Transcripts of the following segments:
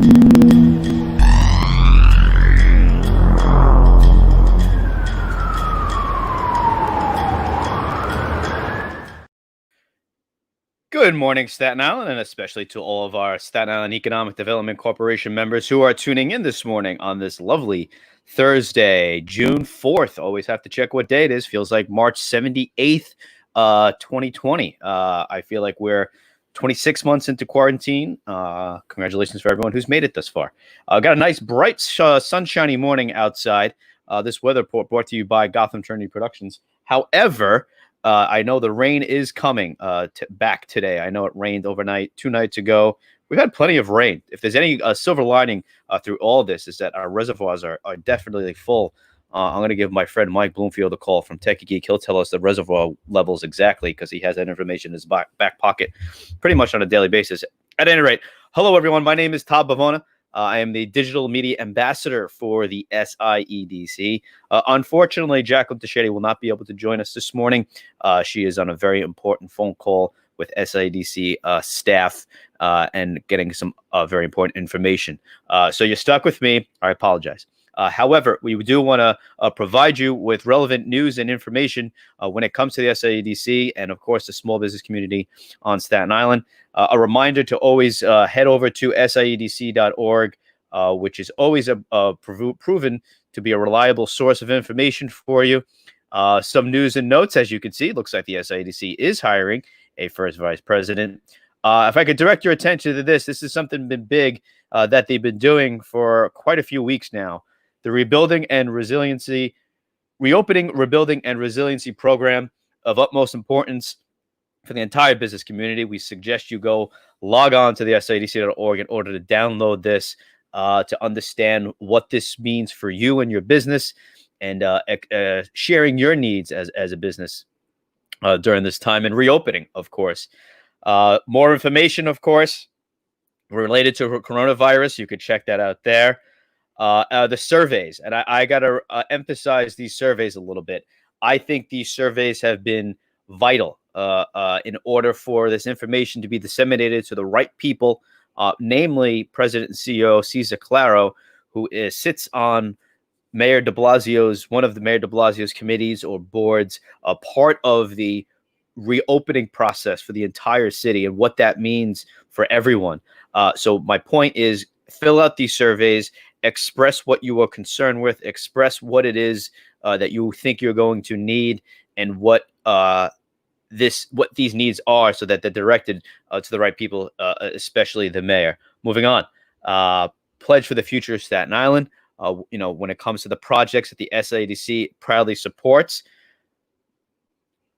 Good morning, Staten Island, and especially to all of our Staten Island Economic Development Corporation members who are tuning in this morning on this lovely Thursday, June 4th. Always have to check what day it is. Feels like March 78th, 2020. I feel like we're 26 months into quarantine. Congratulations for everyone who's made it thus far. Got a nice, bright, sunshiny morning outside. This weather report brought to you by Gotham Trinity Productions. However, I know the rain is coming back today. I know it rained overnight 2 nights ago. We've had plenty of rain. If there's any silver lining through all this, is that our reservoirs are definitely full. I'm going to give my friend Mike Bloomfield a call from Techie Geek. He'll tell us the reservoir levels exactly because he has that information in his back pocket pretty much on a daily basis. At any rate, hello, everyone. My name is Todd Bavona. I am the digital media ambassador for the SIEDC. Unfortunately, Jacqueline Teixeira will not be able to join us this morning. She is on a very important phone call with SIEDC staff and getting some very important information. So you're stuck with me. I apologize. However, we do want to provide you with relevant news and information when it comes to the SIEDC and, of course, the small business community on Staten Island. A reminder to always head over to siedc.org, which is always proven to be a reliable source of information for you. Some news and notes, as you can see, looks like the SIEDC is hiring a first vice president. If I could direct your attention to this is something big that they've been doing for quite a few weeks now. The Reopening, Rebuilding, and Resiliency Program of utmost importance for the entire business community. We suggest you go log on to the SIEDC.org in order to download this to understand what this means for you and your business and sharing your needs as a business during this time and reopening, of course. More information, of course, related to coronavirus. You could check that out there. The surveys, and I got to emphasize these surveys a little bit. I think these surveys have been vital in order for this information to be disseminated to the right people, namely President and CEO Siedc, who sits on Mayor de Blasio's, one of the Mayor de Blasio's committees or boards, a part of the reopening process for the entire city and what that means for everyone. So my point is, fill out these surveys, express what you are concerned with, express what it is that you think you're going to need and what these needs are so that they're directed to the right people, especially the mayor. Moving on. Pledge for the Future of Staten Island. When it comes to the projects that the SIEDC proudly supports.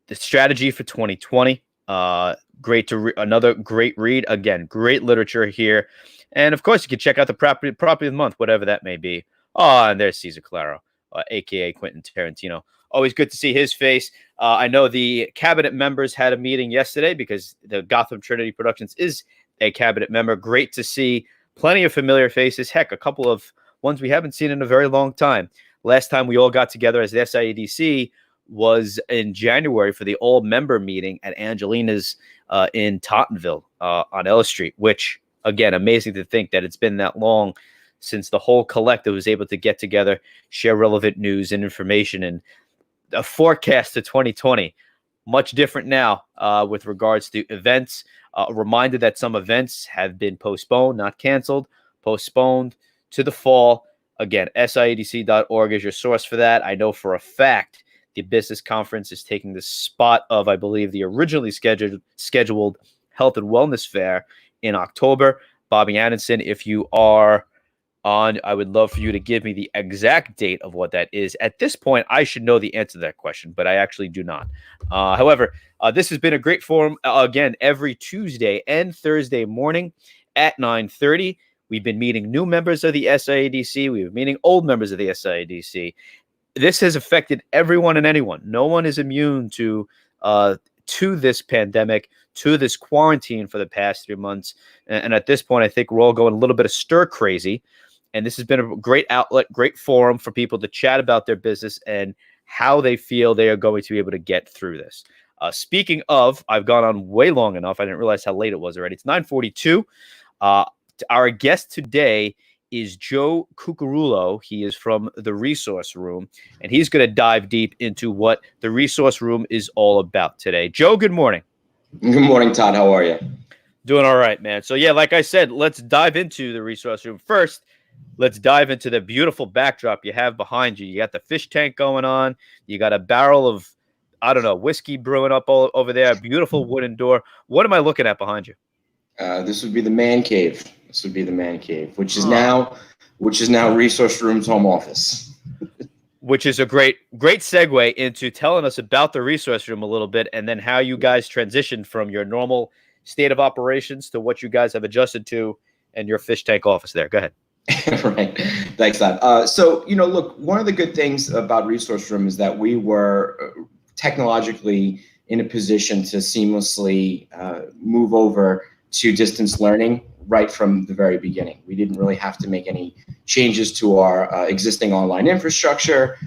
The strategy for 2020. Another great read. Again, great literature here. And of course, you can check out the property of the month, whatever that may be. Oh, and there's Cesar Claro, aka Quentin Tarantino. Always good to see his face. I know the cabinet members had a meeting yesterday because the Gotham Trinity Productions is a cabinet member. Great to see plenty of familiar faces. Heck, a couple of ones we haven't seen in a very long time. Last time we all got together as the SIEDC was in January for the all-member meeting at Angelina's in Tottenville on Ellis Street, which, again, amazing to think that it's been that long since the whole collective was able to get together, share relevant news and information, and a forecast to 2020. Much different now with regards to events. A reminder that some events have been postponed, not canceled, postponed to the fall. Again, siedc.org is your source for that. I know for a fact the business conference is taking the spot of, I believe, the originally scheduled health and wellness fair in October. Bobby Anderson, if you are on, I would love for you to give me the exact date of what that is. At this point, I should know the answer to that question, but I actually do not. However, this has been a great forum. Again, every Tuesday and Thursday morning at 9:30. We've been meeting new members of the SIEDC. We've been meeting old members of the SIEDC. This has affected everyone and anyone. No one is immune to this pandemic, to this quarantine for the past 3 months. And at this point, I think we're all going a little bit of stir crazy. And this has been a great outlet, great forum for people to chat about their business and how they feel they are going to be able to get through this. Speaking of, I've gone on way long enough. I didn't realize how late it was already. It's 9:42. Our guest today is Joe Cucurulo. He is from the Resource Room, and he's going to dive deep into what the Resource Room is all about today. Joe, good morning. Good morning, Todd. How are you? Doing all right, man. So, yeah, like I said, let's dive into the Resource Room. First, let's dive into the beautiful backdrop you have behind you. You got the fish tank going on. You got a barrel of, I don't know, whiskey brewing up all over there. A beautiful wooden door. What am I looking at behind you? This would be the man cave. This would be the man cave, which is now Resource Room's home office. Which is a great segue into telling us about the Resource Room a little bit, and then how you guys transitioned from your normal state of operations to what you guys have adjusted to and your fish tank office there. Go ahead. Right. Thanks, Todd. So, look, one of the good things about Resource Room is that we were technologically in a position to seamlessly move over to distance learning right from the very beginning. We didn't really have to make any changes to our existing online infrastructure.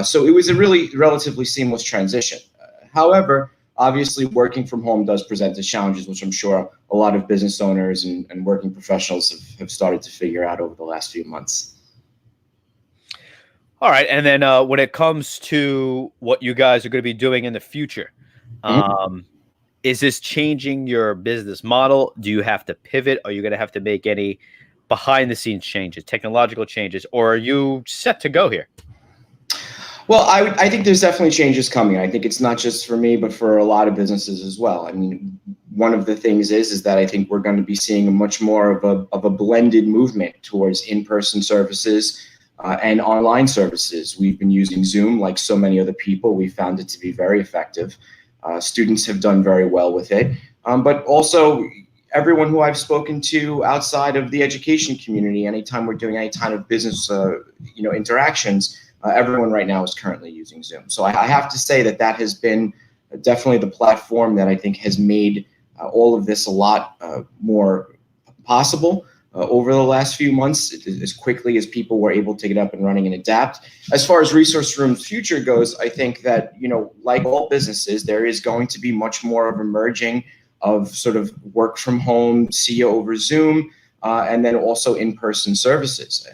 So it was a really relatively seamless transition. However, obviously working from home does present its challenges, which I'm sure a lot of business owners and working professionals have started to figure out over the last few months. All right. And then when it comes to what you guys are going to be doing in the future, is this changing your business model? Do you have to pivot? Are you going to have to make any behind the scenes changes, technological changes, or are you set to go here? Well, I think there's definitely changes coming. I think it's not just for me, but for a lot of businesses as well. I mean, one of the things is that I think we're going to be seeing a much more of a blended movement towards in-person services and online services. We've been using Zoom like so many other people. We found it to be very effective. Students have done very well with it, but also everyone who I've spoken to outside of the education community, anytime we're doing any kind of business, interactions, everyone right now is currently using Zoom. So I have to say that has been definitely the platform that I think has made all of this a lot more possible over the last few months, as quickly as people were able to get up and running and adapt. As far as Resource Room's future goes, I think that, like all businesses, there is going to be much more of a merging of sort of work from home, see you over Zoom, and then also in-person services.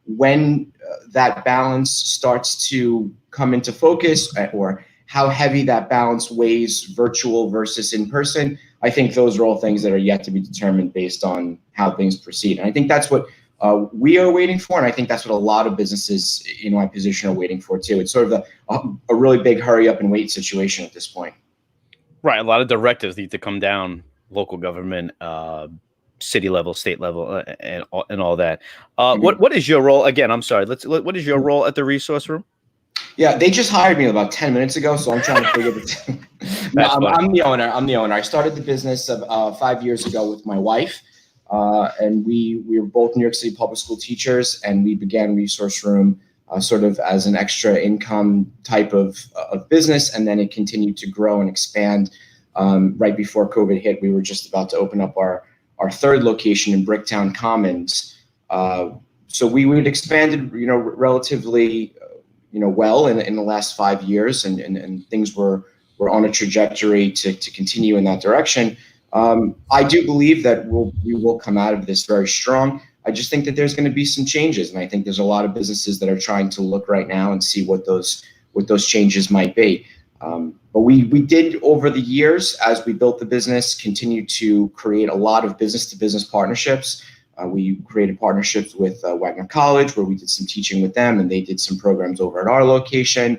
When that balance starts to come into focus, or how heavy that balance weighs virtual versus in person, I think those are all things that are yet to be determined based on how things proceed. And I think that's what we are waiting for, and I think that's what a lot of businesses in my position are waiting for too. It's sort of a really big hurry up and wait situation at this point. Right. A lot of directives need to come down, local government, city level, state level, and all that. What is your role? Again, I'm sorry. What is your role at the Resource Room? Yeah, they just hired me about 10 minutes ago, so I'm trying to figure this. No, I'm the owner. I started the business 5 years ago with my wife, and we were both New York City public school teachers, and we began Resource Room sort of as an extra income type of business, and then it continued to grow and expand. Right before COVID hit, we were just about to open up our third location in Bricktown Commons. So we had expanded, relatively, well in the last 5 years, and things were on a trajectory to continue in that direction. I do believe that we will come out of this very strong. I just think that there's going to be some changes, and I think there's a lot of businesses that are trying to look right now and see what those changes might be. But we did, over the years, as we built the business, continue to create a lot of business-to-business partnerships. We created partnerships with Wagner College, where we did some teaching with them, and they did some programs over at our location.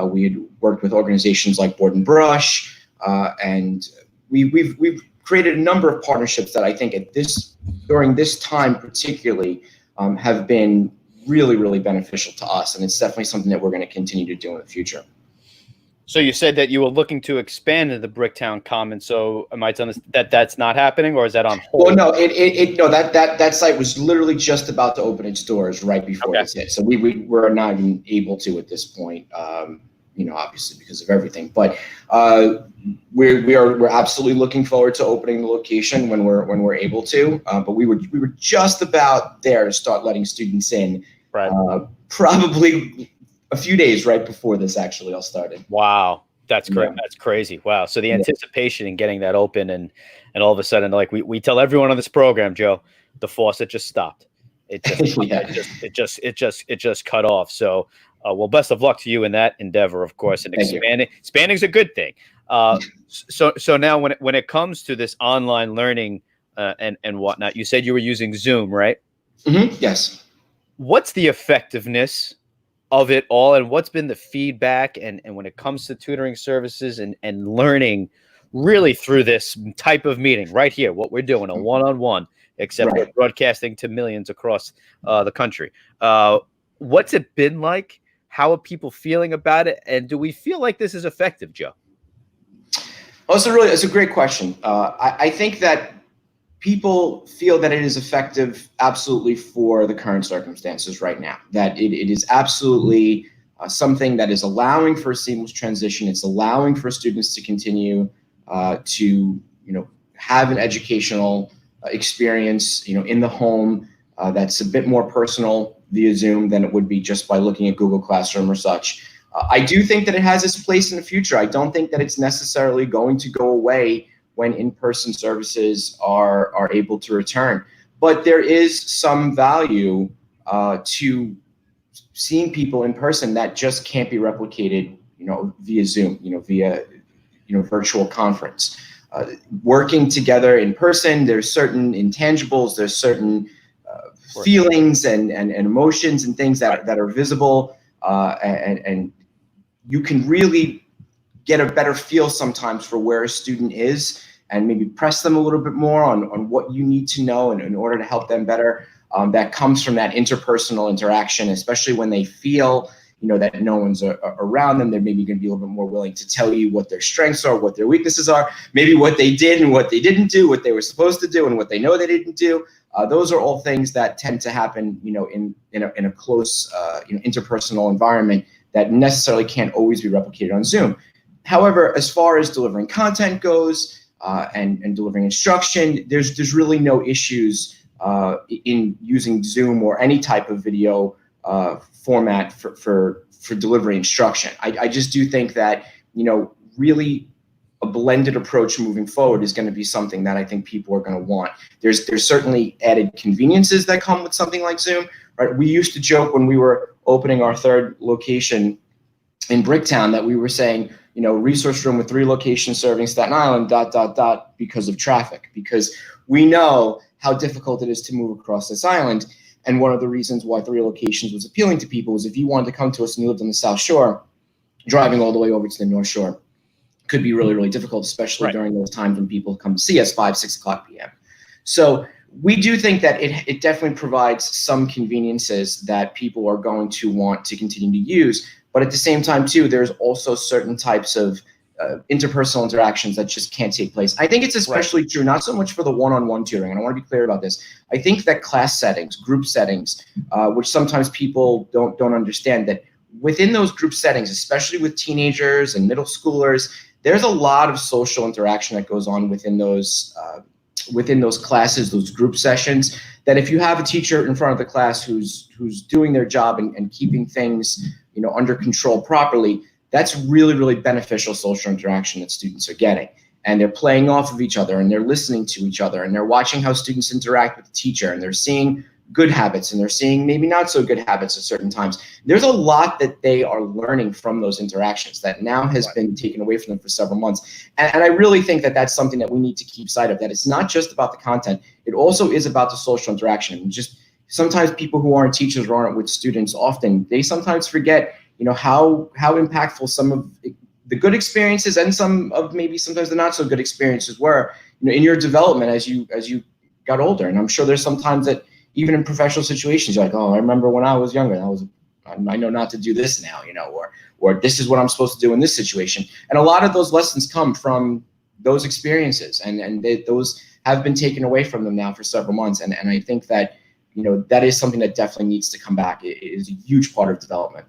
We had worked with organizations like Board and Brush, and we've created a number of partnerships that I think during this time particularly have been really, really beneficial to us, and it's definitely something that we're going to continue to do in the future. So you said that you were looking to expand into the Bricktown Commons. So am I to understand that that's not happening, or is that on hold? Well, no, that site was literally just about to open its doors right before this hit. So we were not even able to at this point, obviously because of everything. But we're absolutely looking forward to opening the location when we're able to. But we were just about there to start letting students in. Right. Probably a few days right before this actually all started. Wow. That's great. Yeah. That's crazy. Wow. So the anticipation in getting that open and all of a sudden, like we tell everyone on this program, Joe, the faucet just stopped. It just, Yeah. it just cut off. So, well, best of luck to you in that endeavor, of course. And Thank you. expanding is a good thing. So now when it comes to this online learning and whatnot, you said you were using Zoom, right? Yes. What's the effectiveness of it all, and what's been the feedback and when it comes to tutoring services and learning really through this type of meeting right here, what we're doing, a one-on-one, except we're broadcasting to millions across the country. What's it been like? How are people feeling about it? And do we feel like this is effective, Joe? Oh, it's a great question. I think that people feel that it is effective absolutely for the current circumstances right now, that it is absolutely something that is allowing for a seamless transition. It's allowing for students to continue to, have an educational experience, in the home that's a bit more personal via Zoom than it would be just by looking at Google Classroom or such. I do think that it has its place in the future. I don't think that it's necessarily going to go away when in-person services are able to return. But there is some value to seeing people in person that just can't be replicated, via Zoom, via virtual conference. Working together in person, there's certain intangibles, there's certain feelings and emotions and things that are visible, and you can really get a better feel sometimes for where a student is and maybe press them a little bit more on what you need to know in order to help them better. That comes from that interpersonal interaction, especially when they feel that no one's around them. They're maybe going to be a little bit more willing to tell you what their strengths are, what their weaknesses are, maybe what they did and what they didn't do, what they were supposed to do and what they know they didn't do. Those are all things that tend to happen, in a close, interpersonal environment that necessarily can't always be replicated on Zoom. However, as far as delivering content goes and delivering instruction, there's really no issues in using Zoom or any type of video format for delivering instruction. I just do think that, really a blended approach moving forward is going to be something that I think people are going to want. There's certainly added conveniences that come with something like Zoom, right? We used to joke when we were opening our third location in Bricktown that we were saying, resource room with 3 locations serving Staten Island, ... because of traffic, because we know how difficult it is to move across this island. And one of the reasons why 3 locations was appealing to people was if you wanted to come to us and you lived on the South Shore, driving all the way over to the North Shore could be really, really difficult, especially during those times when people come to see us 5, 6 o'clock p.m. So we do think that it definitely provides some conveniences that people are going to want to continue to use. But at the same time, too, there's also certain types of interpersonal interactions that just can't take place. I think it's especially true, not so much for the one-on-one tutoring, and I want to be clear about this. I think that class settings, group settings, which sometimes people don't understand, that within those group settings, especially with teenagers and middle schoolers, there's a lot of social interaction that goes on within those classes, those group sessions, that if you have a teacher in front of the class who's doing their job and keeping things under control properly, that's really, really beneficial social interaction that students are getting. And they're playing off of each other and they're listening to each other and they're watching how students interact with the teacher and they're seeing good habits and they're seeing maybe not so good habits at certain times. There's a lot that they are learning from those interactions that now has been taken away from them for several months. And I really think that that's something that we need to keep sight of, that it's not just about the content. It also is about the social interaction. And just sometimes people who aren't teachers or aren't with students often, they sometimes forget how impactful some of the good experiences and some of maybe sometimes the not so good experiences were in your development as you got older. And I'm sure there's some times that even in professional situations, you're like, oh, I remember when I was younger, I know not to do this now, or this is what I'm supposed to do in this situation. And a lot of those lessons come from those experiences, and those have been taken away from them now for several months. And I think that, that is something that definitely needs to come back. It is a huge part of development.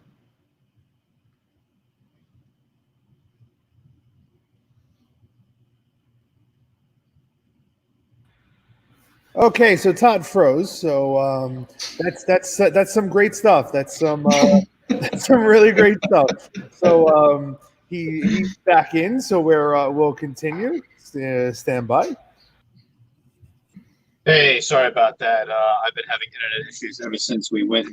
Okay, so Todd froze. So that's some great stuff. That's some that's some really great stuff. So he's back in. So we'll continue. Stand by. Hey, sorry about that. I've been having internet issues ever since we went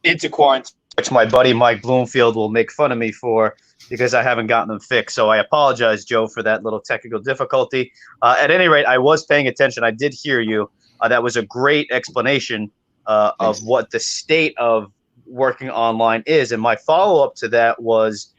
into quarantine, which my buddy Mike Bloomfield will make fun of me for because I haven't gotten them fixed. So I apologize, Joe, for that little technical difficulty. At any rate, I was paying attention. I did hear you. That was a great explanation of what the state of working online is. And my follow-up to that was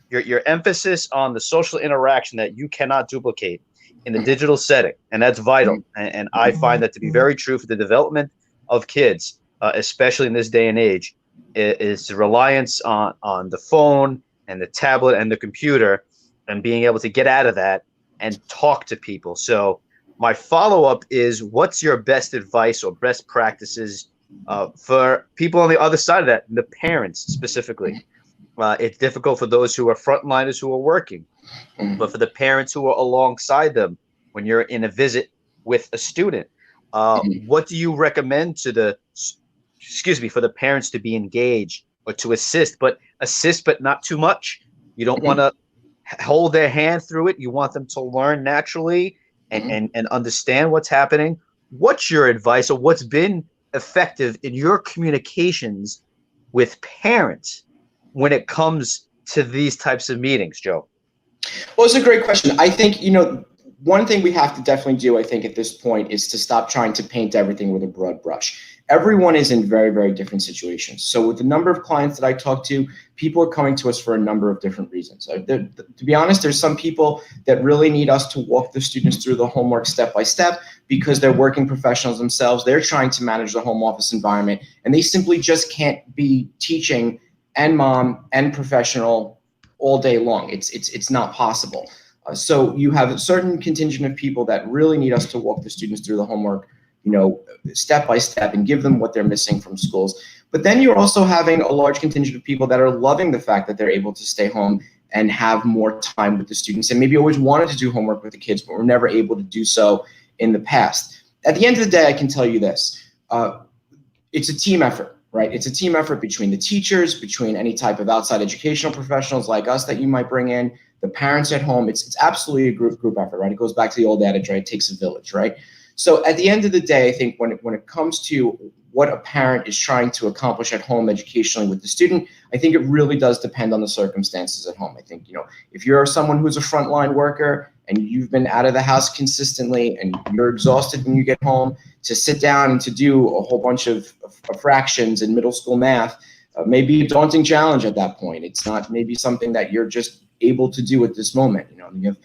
your emphasis on the social interaction that you cannot duplicate in the digital setting, and that's vital. And I find that to be very true for the development of kids, especially in this day and age, is the reliance on the phone and the tablet and the computer, and being able to get out of that and talk to people. So my follow-up is, what's your best advice or best practices for people on the other side of that, the parents specifically? It's difficult for those who are frontliners who are working, but for the parents who are alongside them when you're in a visit with a student, what do you recommend to for the parents to be engaged or to assist but not too much? You don't want to hold their hand through it. You want them to learn naturally and understand what's happening. What's your advice, or what's been effective in your communications with parents when it comes to these types of meetings, Joe? Well, it's a great question. I think, one thing we have to definitely do, I think, at this point is to stop trying to paint everything with a broad brush. Everyone is in very, very different situations. So with the number of clients that I talk to, people are coming to us for a number of different reasons. To be honest, there's some people that really need us to walk the students through the homework step by step because they're working professionals themselves. They're trying to manage the home office environment, and they simply just can't be teaching and mom and professional all day long. It's not possible. So you have a certain contingent of people that really need us to walk the students through the homework, step by step, and give them what they're missing from schools. But then you're also having a large contingent of people that are loving the fact that they're able to stay home and have more time with the students, and maybe always wanted to do homework with the kids, but were never able to do so in the past. At the end of the day, I can tell you this. It's a team effort. Right? It's a team effort between the teachers, between any type of outside educational professionals like us that you might bring in, the parents at home. It's absolutely a group effort, right? It goes back to the old adage, right? It takes a village, right? So at the end of the day, I think when it comes to what a parent is trying to accomplish at home educationally with the student, I think it really does depend on the circumstances at home. I think, if you're someone who's a frontline worker and you've been out of the house consistently and you're exhausted when you get home, to sit down and to do a whole bunch of fractions in middle school math may be a daunting challenge at that point. It's not maybe something that you're just able to do at this moment. You have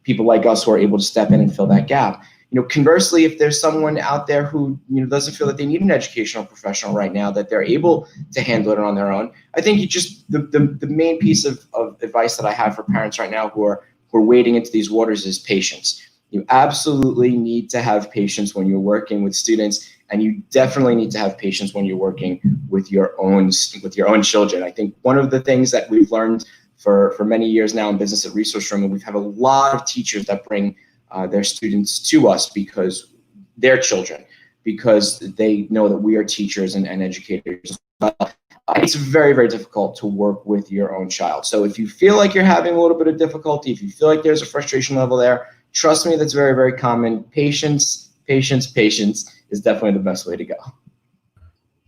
people like us who are able to step in and fill that gap. Conversely, if there's someone out there who doesn't feel that they need an educational professional right now, that they're able to handle it on their own, I think the main piece of advice that I have for parents right now who are wading into these waters is patience. You absolutely need to have patience when you're working with students, and you definitely need to have patience when you're working with your own children. I think one of the things that we've learned for many years now in business at Resource Room, and we've had a lot of teachers that bring their students to us because they're children, because they know that we are teachers and educators. It's very, very difficult to work with your own child. So if you feel like you're having a little bit of difficulty, if you feel like there's a frustration level there, trust me, that's very, very common. Patience is definitely the best way to go.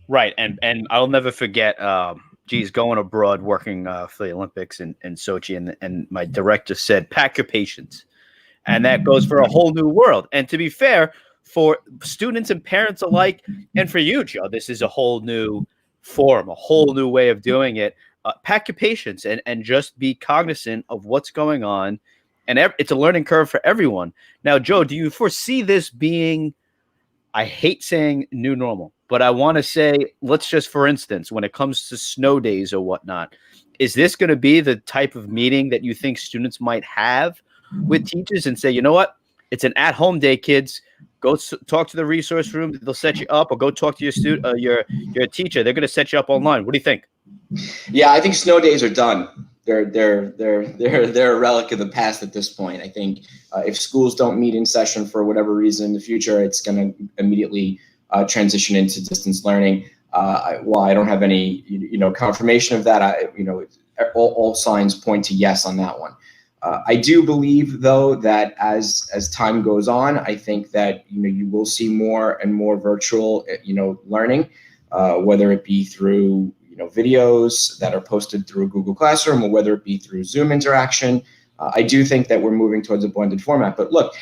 Right. And I'll never forget, going abroad, working for the Olympics in Sochi, and my director said, pack your patience. And that goes for a whole new world. And to be fair, for students and parents alike, and for you, Joe, this is a whole new form, a whole new way of doing it. Pack your patience and just be cognizant of what's going on. And it's a learning curve for everyone. Now, Joe, do you foresee this being, I hate saying new normal, but I want to say, let's just, for instance, when it comes to snow days or whatnot, is this going to be the type of meeting that you think students might have with teachers and say, you know what, it's an at-home day, kids, go talk to the resource room, they'll set you up, or go talk to your teacher, they're going to set you up online. What do you think? Yeah, I think snow days are done. They're a relic of the past at this point. I think if schools don't meet in session for whatever reason in the future, it's going to immediately transition into distance learning. While I don't have any confirmation of that, all signs point to yes on that one. I do believe, though, that as time goes on, I think that you will see more and more virtual learning, whether it be through videos that are posted through Google Classroom or whether it be through Zoom interaction. I do think that we're moving towards a blended format. But look,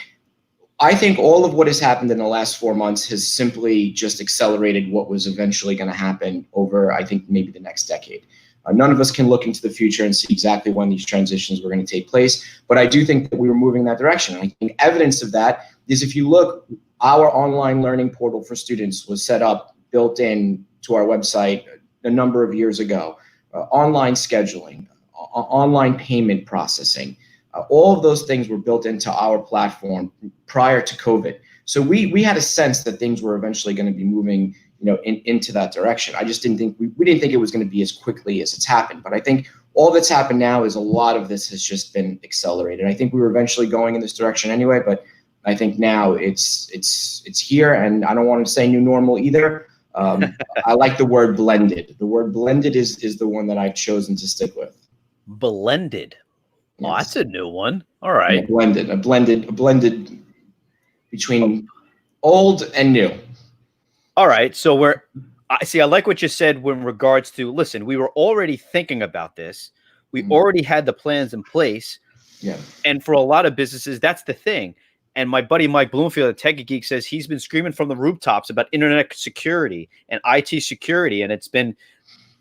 I think all of what has happened in the last 4 months has simply just accelerated what was eventually going to happen over, I think, maybe the next decade. None of us can look into the future and see exactly when these transitions were going to take place, but I do think that we were moving in that direction. And I think evidence of that is if you look, our online learning portal for students was set up, built in to our website a number of years ago. Online scheduling, online payment processing, all of those things were built into our platform prior to COVID. So we had a sense that things were eventually going to be moving into that direction. I just didn't think we didn't think it was going to be as quickly as it's happened. But I think all that's happened now is a lot of this has just been accelerated. I think we were eventually going in this direction anyway, but I think now it's here, and I don't want to say new normal either. I like the word blended. The word blended is the one that I've chosen to stick with. Blended. Yes. Oh, that's a new one. All right. Yeah, blended. A blended between old and new. All right. So I like what you said in regards to, listen, we were already thinking about this. We already had the plans in place. Yeah. And for a lot of businesses, that's the thing. And my buddy Mike Bloomfield at Tech Geek says he's been screaming from the rooftops about internet security and IT security. And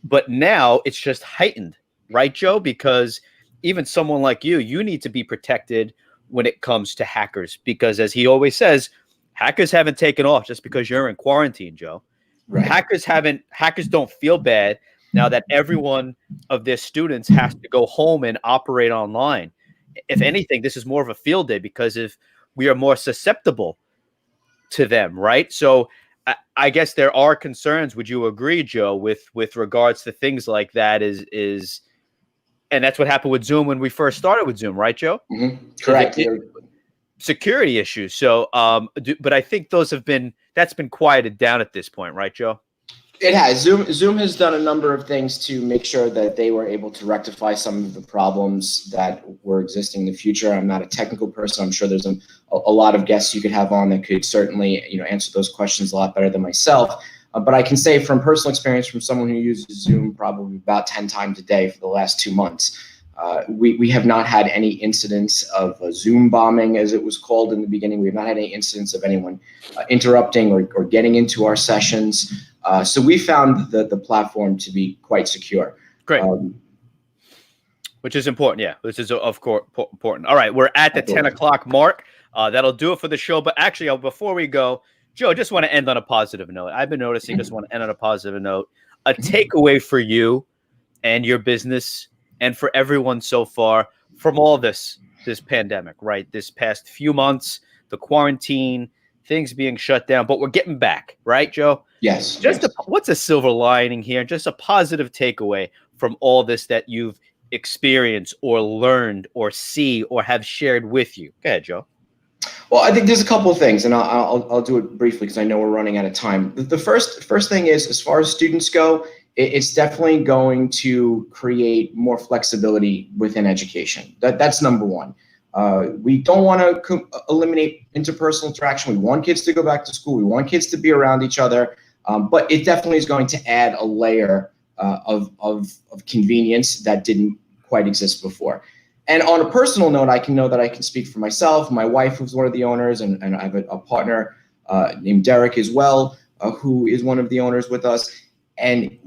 but now it's just heightened, right, Joe? Because even someone like you need to be protected when it comes to hackers, because as he always says, hackers haven't taken off just because you're in quarantine, Joe. Right. Hackers don't feel bad now that every one of their students has to go home and operate online. If anything, this is more of a field day because if we are more susceptible to them, right? So I guess there are concerns. Would you agree, Joe, with regards to things like that? And that's what happened with Zoom when we first started with Zoom, right, Joe? Mm-hmm. Correct. Security issues. So, but I think that's been quieted down at this point, right, Joe? It has. Zoom has done a number of things to make sure that they were able to rectify some of the problems that were existing in the future. I'm not a technical person. I'm sure there's a lot of guests you could have on that could certainly answer those questions a lot better than myself. But I can say from personal experience, from someone who uses Zoom probably about 10 times a day for the last 2 months, we have not had any incidents of Zoom bombing, as it was called in the beginning. We have not had any incidents of anyone interrupting or getting into our sessions. So we found the platform to be quite secure. Great. Which is important. Yeah, this is, of course, important. All right, we're at the 10 o'clock mark. That'll do it for the show. But actually, before we go, Joe, just want to end on a positive note. I've been noticing, just want to end on a positive note. A takeaway for you and your business and for everyone so far from all this pandemic, right? This past few months, the quarantine, things being shut down, but we're getting back, right, Joe? Yes. What's a silver lining here? Just a positive takeaway from all this that you've experienced or learned or see or have shared with you. Go ahead, Joe. Well, I think there's a couple of things, and I'll do it briefly because I know we're running out of time. The first thing is, as far as students go, it's definitely going to create more flexibility within education. That's number one. We don't want to eliminate interpersonal interaction. We want kids to go back to school. We want kids to be around each other, but it definitely is going to add a layer of convenience that didn't quite exist before. And on a personal note, I can speak for myself, my wife, who's one of the owners, and I have a partner named Derek as well, who is one of the owners with us. And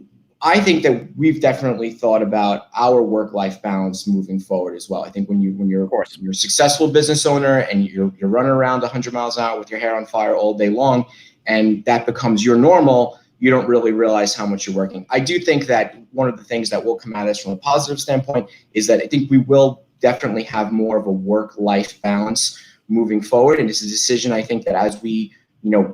I think that we've definitely thought about our work-life balance moving forward as well. I think when you're a successful business owner and you're running around 100 miles an hour with your hair on fire all day long, and that becomes your normal, you don't really realize how much you're working. I do think that one of the things that will come at us from a positive standpoint is that I think we will definitely have more of a work-life balance moving forward. And it's a decision, I think, that as we,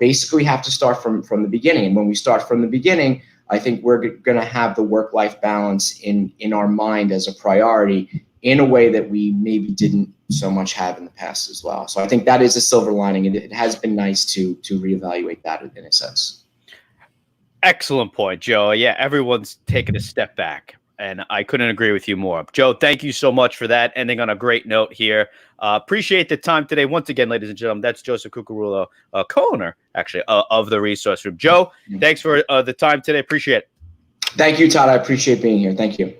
basically have to start from the beginning. And when we start from the beginning, I think we're going to have the work-life balance in our mind as a priority in a way that we maybe didn't so much have in the past as well. So I think that is a silver lining, and it has been nice to reevaluate that in a sense. Excellent point, Joe. Yeah, everyone's taking a step back. And I couldn't agree with you more. Joe, thank you so much for that. Ending on a great note here. Appreciate the time today. Once again, ladies and gentlemen, that's Joseph Cucarulo, co-owner, actually, of the Resource Room. Joe, thanks for the time today. Appreciate it. Thank you, Todd. I appreciate being here. Thank you.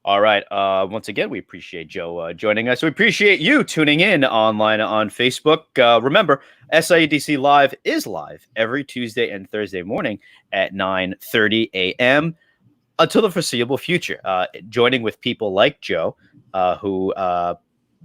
All right. Once again, we appreciate Joe joining us. We appreciate you tuning in online on Facebook. Remember, SIEDC Live is live every Tuesday and Thursday morning at 9:30 a.m. until the foreseeable future. Joining with people like Joe, who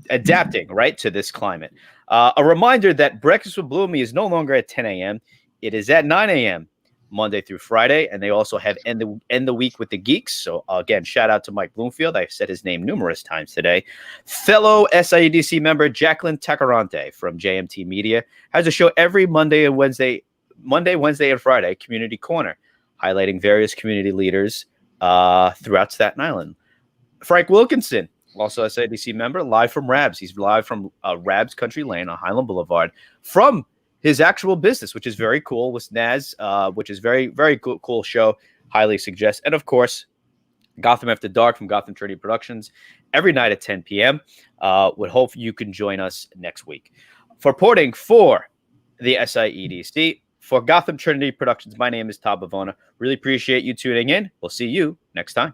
adapting right to this climate. A reminder that Breakfast with Bloomy is no longer at 10 a.m. It is at 9 a.m. Monday through Friday, and they also have end the week with the Geeks. So again, shout out to Mike Bloomfield. I've said his name numerous times today. Fellow SIEDC member Jacqueline Tacarante from JMT Media has a show every Monday, Wednesday, and Friday, Community Corner, highlighting various community leaders throughout Staten Island. Frank Wilkinson, also SIEDC member, live from Rabs. He's live from Rabs Country Lane on Highland Boulevard from his actual business, which is very cool, with Naz, which is very, very cool show. Highly suggest. And of course, Gotham After Dark from Gotham Trinity Productions every night at 10 p.m. Would hope you can join us next week. For reporting for the SIEDC, for Gotham Trinity Productions, my name is Todd Bavona. Really appreciate you tuning in. We'll see you next time.